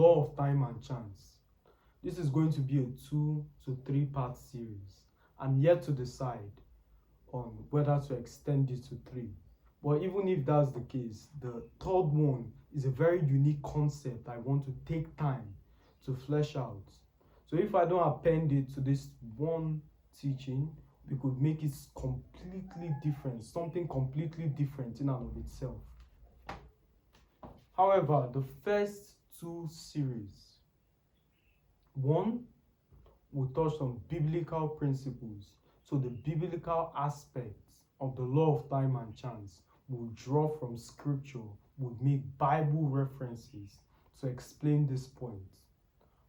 law of time and chance. This is going to be a 2 to 3 part series. I'm yet to decide on whether to extend it to 3. But even if that's the case, the third one is a very unique concept I want to take time to flesh out. So if I don't append it to this one teaching, we could make it completely different, something completely different in and of itself. However, the first 2 series, one will touch on biblical principles. So the biblical aspects of the law of time and chance will draw from scripture, would make Bible references to explain this point.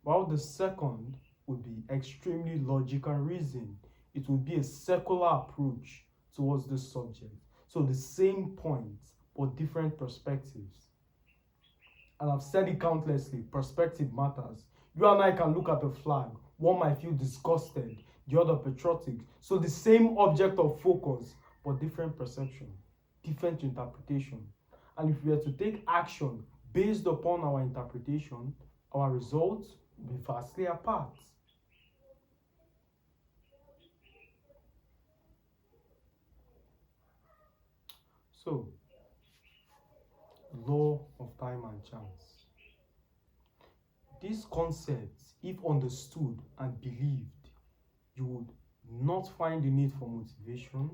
While the second would be extremely logical reason. It would be a secular approach towards this subject. So the same point, but different perspectives. And I've said it countlessly, perspective matters. You and I can look at a flag. One might feel disgusted, the other patriotic. So the same object of focus, but different perception, different interpretation. And if we are to take action based upon our interpretation, our results will be vastly apart. So, law of time and chance. These concepts, if understood and believed, you would not find the need for motivation.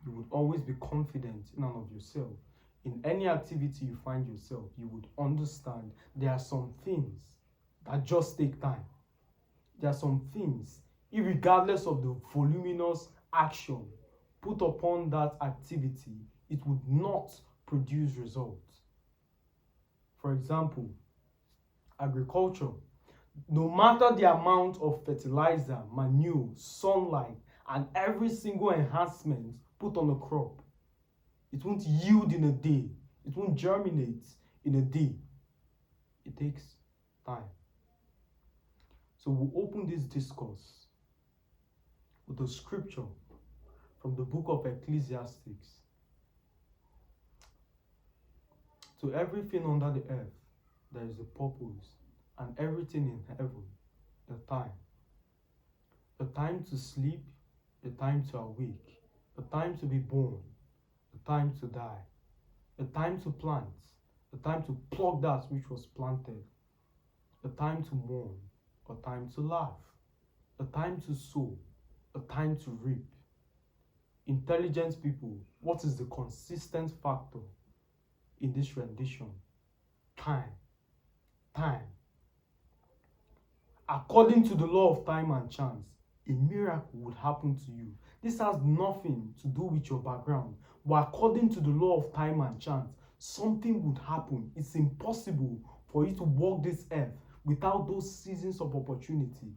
You would always be confident in and of yourself. In any activity you find yourself, you would understand there are some things that just take time. There are some things, irregardless of the voluminous action put upon that activity, it would not produce results. For example, agriculture. No matter the amount of fertilizer, manure, sunlight, and every single enhancement put on a crop, it won't yield in a day. It won't germinate in a day. It takes time. So we'll open this discourse with a scripture from the book of Ecclesiastes. To everything under the earth, there is a purpose, and everything in heaven, the time. The time to sleep, the time to awake, the time to be born, the time to die, the time to plant, the time to pluck that which was planted, the time to mourn, a time to laugh, a time to sow, a time to reap. Intelligent people, what is the consistent factor in this rendition? Time. Time. According to the law of time and chance, a miracle would happen to you. This has nothing to do with your background, but according to the law of time and chance, something would happen. It's impossible for you to walk this earth without those seasons of opportunity.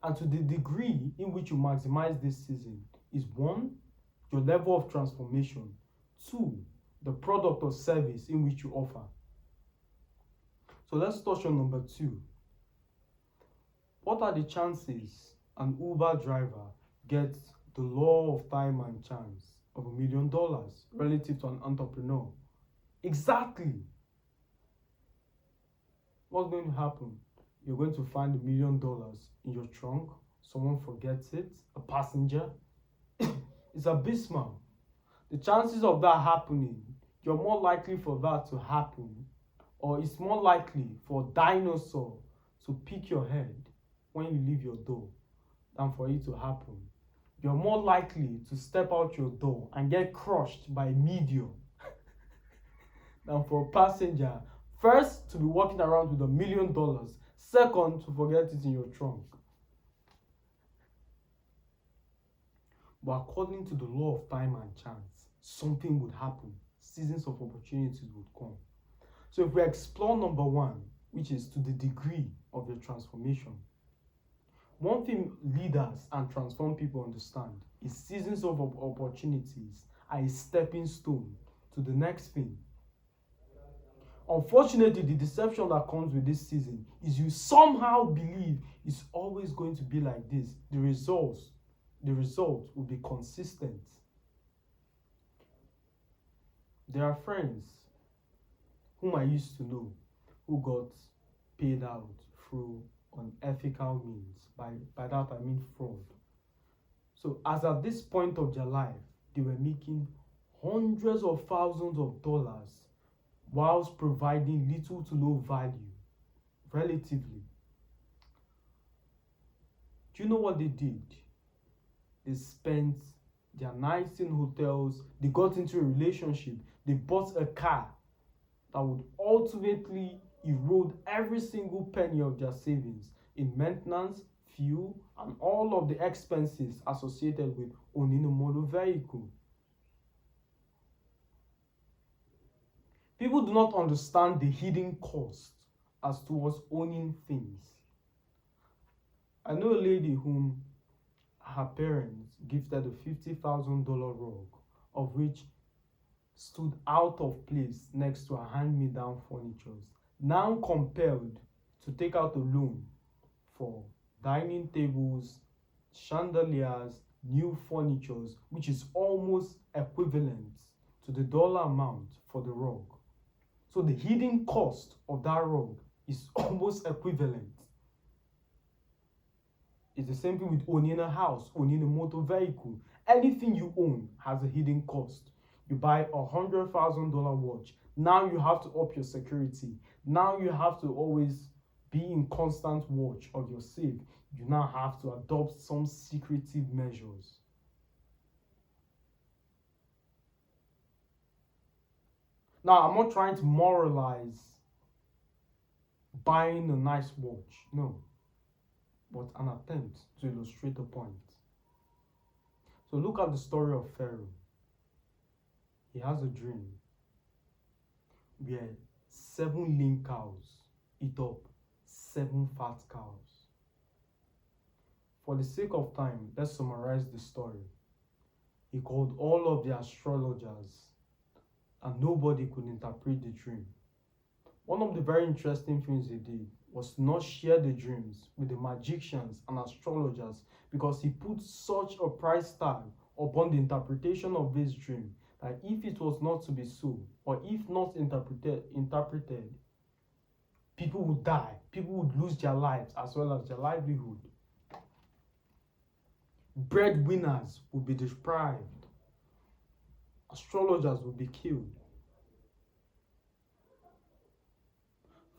And to the degree in which you maximize this season is 1, your level of transformation, 2, the product or service in which you offer. So let's touch on number 2. What are the chances an Uber driver gets the law of time and chance of $1 million relative to an entrepreneur? Exactly. What's going to happen? You're going to find $1 million in your trunk. Someone forgets it, a passenger. It's abysmal. The chances of that happening, you're more likely for that to happen, or it's more likely for a dinosaur to pick your head when you leave your door than for it to happen. You're more likely to step out your door and get crushed by a meteor than for a passenger, first, to be walking around with $1 million, second, to forget it in your trunk. But according to the law of time and chance, something would happen. Seasons of opportunities would come. So if we explore number 1, which is to the degree of your transformation, one thing leaders and transformed people understand is seasons of opportunities are a stepping stone to the next thing. Unfortunately, the deception that comes with this season is you somehow believe it's always going to be like this. The result will be consistent. There are friends whom I used to know who got paid out through unethical means. By that I mean fraud. So as at this point of their life, they were making hundreds of thousands of dollars whilst providing little to no value, relatively. Do you know what they did? They spent their nights in hotels, they got into a relationship, they bought a car that would ultimately erode every single penny of their savings in maintenance, fuel, and all of the expenses associated with owning a motor vehicle. People do not understand the hidden cost as towards owning things. I know a lady whom her parents gifted a $50,000 rug, of which stood out of place next to her hand-me-down furniture, now compelled to take out a loan for dining tables, chandeliers, new furniture, which is almost equivalent to the dollar amount for the rug. So the hidden cost of that rug is almost equivalent. It's the same thing with owning a house, owning a motor vehicle. Anything you own has a hidden cost. You buy $100,000 watch. Now you have to up your security. Now you have to always be in constant watch of your safe. You now have to adopt some secretive measures. Now, I'm not trying to moralize buying a nice watch, no, but an attempt to illustrate a point. So look at the story of Pharaoh. He has a dream where 7 lean cows eat up 7 fat cows. For the sake of time, let's summarize the story. He called all of the astrologers and nobody could interpret the dream. One of the very interesting things he did was to not share the dreams with the magicians and astrologers because he put such a price tag upon the interpretation of this dream that if it was not to be so, or if not interpreted, people would die, people would lose their lives as well as their livelihood. Breadwinners would be deprived. Astrologers would be killed.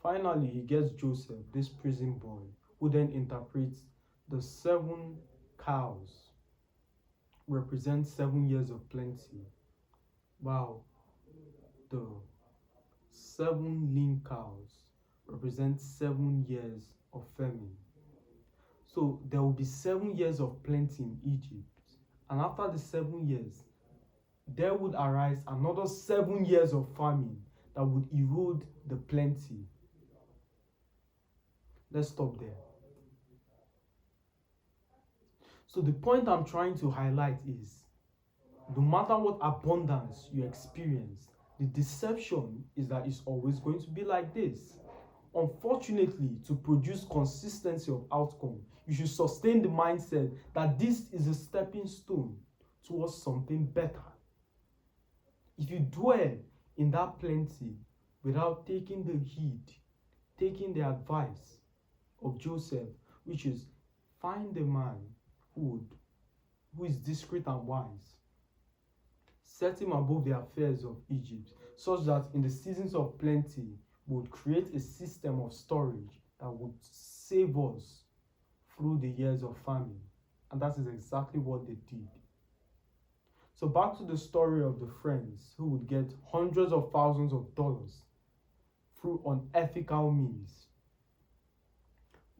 Finally, he gets Joseph, this prison boy, who then interprets the 7 cows represent 7 years of plenty, while the 7 lean cows represent 7 years of famine. So there will be 7 years of plenty in Egypt, and after the 7 years, there would arise another 7 years of famine that would erode the plenty. Let's stop there. So the point I'm trying to highlight is, no matter what abundance you experience, the deception is that it's always going to be like this. Unfortunately, to produce consistency of outcome, you should sustain the mindset that this is a stepping stone towards something better. If you dwell in that plenty without taking the heed, taking the advice of Joseph, which is find a man who is discreet and wise, set him above the affairs of Egypt, such that in the seasons of plenty would create a system of storage that would save us through the years of famine. And that is exactly what they did. So back to the story of the friends who would get hundreds of thousands of dollars through unethical means.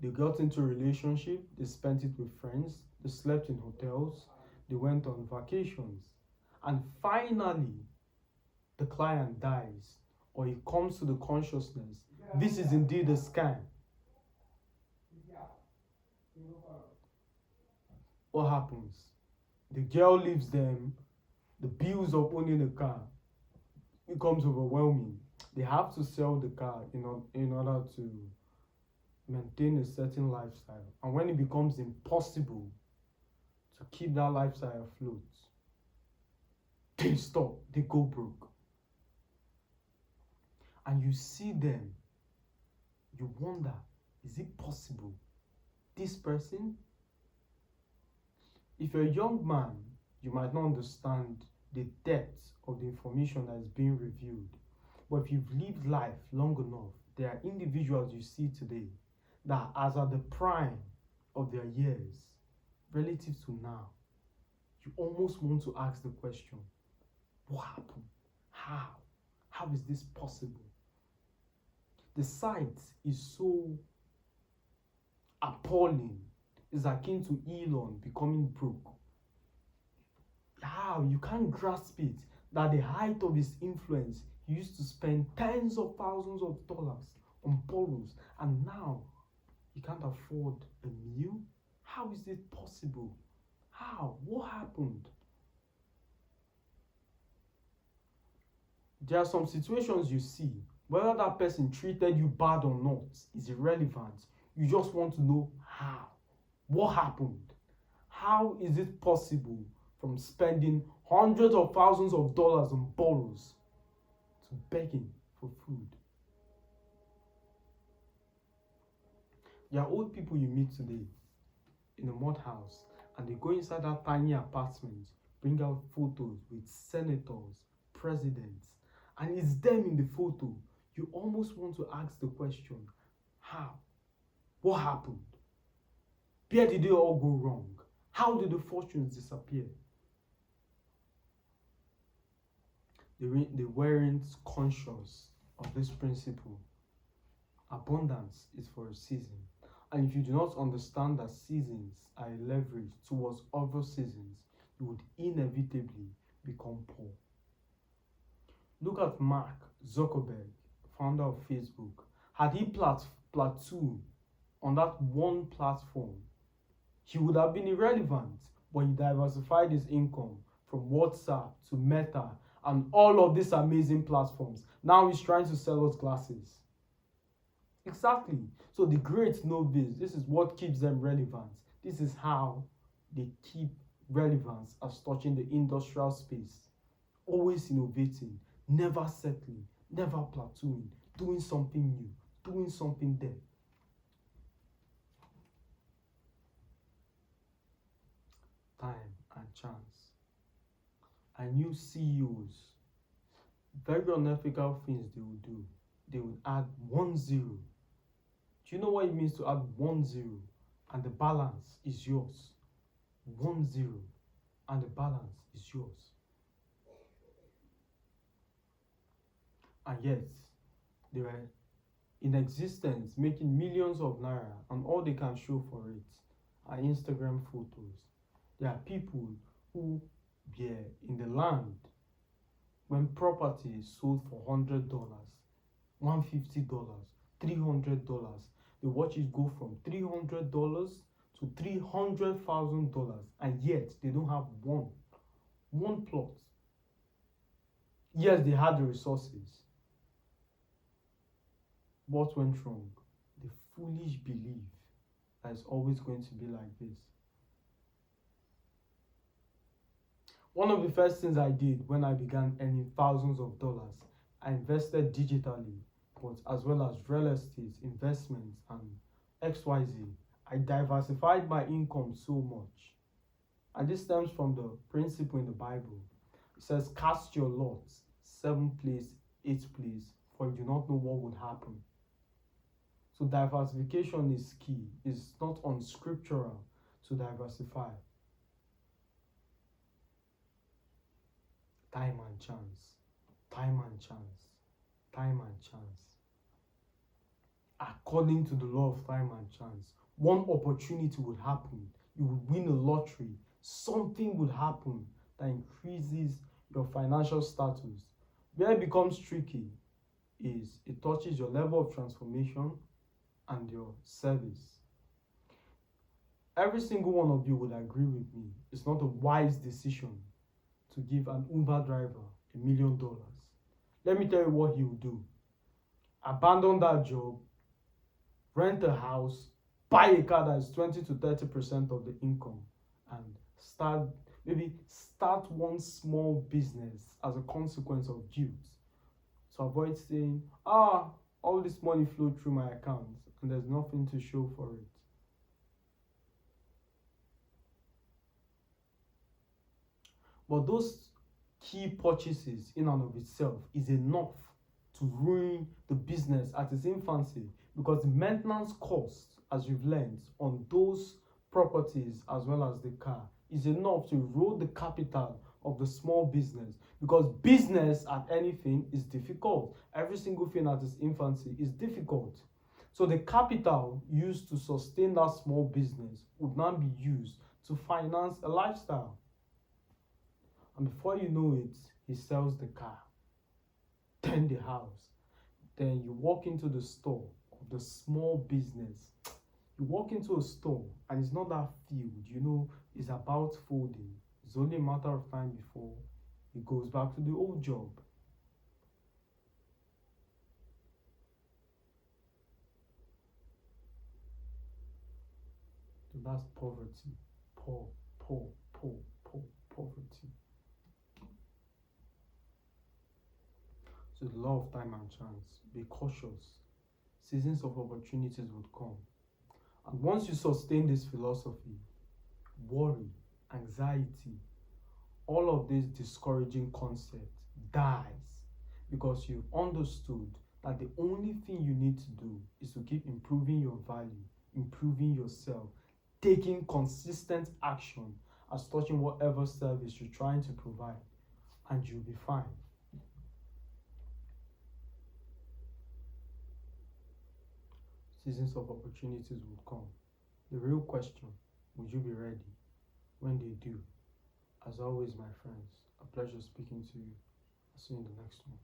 They got into a relationship, they spent it with friends, they slept in hotels, they went on vacations, and finally the client dies, or he comes to the consciousness, this is indeed a scam. What happens? The girl leaves them, the bills of owning a car becomes overwhelming. They have to sell the car in order to maintain a certain lifestyle. And when it becomes impossible to keep that lifestyle afloat, they stop, they go broke. And you see them You wonder, is it possible? This person? If you're a young man, you might not understand the depth of the information that is being revealed. But if you've lived life long enough, there are individuals you see today that, as at the prime of their years, relative to now, you almost want to ask the question, what happened? How? How is this possible? The sight is so appalling. It's akin to Elon becoming broke. How? You can't grasp it. That the height of his influence, he used to spend tens of thousands of dollars on borrows, and now he can't afford a meal? How is it possible? How? What happened? There are some situations you see, whether that person treated you bad or not is irrelevant. You just want to know how. What happened? How is it possible from spending hundreds of thousands of dollars on borrows to begging for food? There are old people you meet today in a mud house, and they go inside that tiny apartment, bring out photos with senators, presidents, and it's them in the photo. You almost want to ask the question, how? What happened? Where did they all go wrong? How did the fortunes disappear? They weren't conscious of this principle. Abundance is for a season. And if you do not understand that seasons are a leverage towards other seasons, you would inevitably become poor. Look at Mark Zuckerberg, founder of Facebook. Had he plateaued on that one platform, he would have been irrelevant, but he diversified his income from WhatsApp to Meta and all of these amazing platforms. Now he's trying to sell us glasses. Exactly. So the greats know this. This is what keeps them relevant. This is how they keep relevance as touching the industrial space. Always innovating, never settling, never plateauing, doing something new, doing something there. Time and chance. I knew CEOs, very unethical things they would do. They would add 1 0. Do you know what it means to add 1 0 and the balance is yours? 1 0 and the balance is yours. And yet, they were in existence making millions of naira, and all they can show for it are Instagram photos. There are people who were in the land when property is sold for $100, $150, $300. The watches go from $300 to $300,000, and yet they don't have one plot. Yes, they had the resources. What went wrong? The foolish belief that it's always going to be like this. One of the first things I did when I began earning thousands of dollars, I invested digitally, but as well as real estate, investments, and XYZ. I diversified my income so much. And this stems from the principle in the Bible. It says, cast your lots, 7th place, 8th place, for you do not know what would happen. So diversification is key. It's not unscriptural to diversify. Time and chance. Time and chance. Time and chance. According to the law of time and chance, one opportunity would happen. You would win a lottery. Something would happen that increases your financial status. Where it becomes tricky is it touches your level of transformation and your service. Every single one of you would agree with me. It's not a wise decision to give an Uber driver $1 million. Let me tell you what he will do. Abandon that job, rent a house, buy a car that is 20 to 30% of the income, and start one small business as a consequence of guilt. To avoid saying, all this money flow through my account and there's nothing to show for it. But those key purchases in and of itself is enough to ruin the business at its infancy, because the maintenance cost, as you've learned, on those properties as well as the car is enough to erode the capital of the small business, because business at anything is difficult. Every single thing at its infancy is difficult. So the capital used to sustain that small business would now be used to finance a lifestyle. And before you know it, he sells the car, then the house. Then you walk into the store of the small business. You walk into a store and it's not that filled, it's about folding. It's only a matter of time before it goes back to the old job. So that's poverty. Poverty. So the law of time and chance. Be cautious. Seasons of opportunities would come. And once you sustain this philosophy, worry, anxiety, all of this discouraging concept dies, because you've understood that the only thing you need to do is to keep improving your value, improving yourself, taking consistent action as touching whatever service you're trying to provide, and you'll be fine. Seasons of opportunities will come. The real question, would you be ready when they do? As always, my friends, a pleasure speaking to you. I'll see you in the next one.